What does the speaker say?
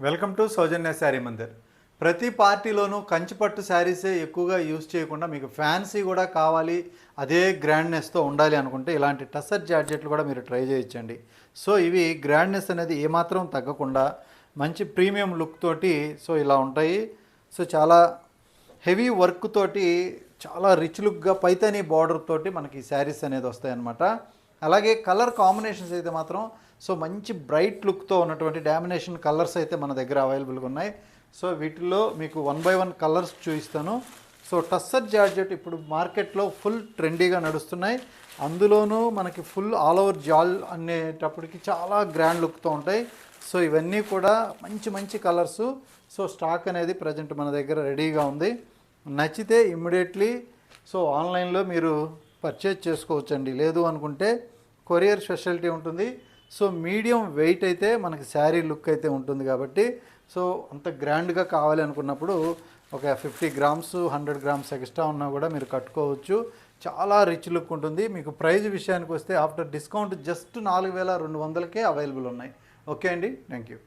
Welcome to సౌజన్య శారీ మందిర్. ప్రతి పార్టీలోనూ కంచిపట్టు శారీసే ఎక్కువగా use చేయకుండా మీకు ఫ్యాన్సీ కూడా కావాలి, అదే గ్రాండ్నెస్తో ఉండాలి అనుకుంటే ఇలాంటి టసర్ జార్జెట్లు కూడా మీరు ట్రై చేయొచ్చండి. సో ఇవి గ్రాండ్నెస్ అనేది ఏమాత్రం తగ్గకుండా మంచి ప్రీమియం లుక్ తోటి సో ఇలా ఉంటాయి. సో చాలా హెవీ వర్క్ తోటి చాలా రిచ్ లుక్గా పైతానీ బార్డర్ తోటి మనకి శారీస్ అనేది వస్తాయన్నమాట. అలాగే కలర్ కాంబినేషన్స్ అయితే మాత్రం సో మంచి బ్రైట్ లుక్తో ఉన్నటువంటి డామినేషన్ కలర్స్ అయితే మన దగ్గర అవైలబుల్గా ఉన్నాయి. సో వీటిల్లో మీకు 1 by 1 కలర్స్ చూపిస్తాను. సో టస్సర్ జార్జెట్ ఇప్పుడు మార్కెట్లో ఫుల్ ట్రెండీగా నడుస్తున్నాయి. అందులోనూ మనకి ఫుల్ ఆల్ ఓవర్ జాల్ అనేటప్పటికి చాలా గ్రాండ్ లుక్తో ఉంటాయి. సో ఇవన్నీ కూడా మంచి మంచి కలర్సు. సో స్టాక్ అనేది ప్రజెంట్ మన దగ్గర రెడీగా ఉంది. నచ్చితే ఇమ్మీడియట్లీ సో ఆన్లైన్లో మీరు పర్చేజ్ చేసుకోవచ్చండి. లేదు అనుకుంటే కొరియర్ స్పెషాలిటీ ఉంటుంది. సో మీడియం వెయిట్ అయితే మనకి శారీ లుక్ అయితే ఉంటుంది కాబట్టి సో అంత గ్రాండ్గా కావాలి అనుకున్నప్పుడు ఒక 50 grams 100 grams ఎక్స్ట్రా ఉన్నా కూడా మీరు కట్టుకోవచ్చు. చాలా రిచ్ లుక్ ఉంటుంది. మీకు ప్రైస్ విషయానికి వస్తే ఆఫ్టర్ డిస్కౌంట్ జస్ట్ 4200కే అవైలబుల్ ఉన్నాయి. ఓకే అండి, థ్యాంక్ యూ.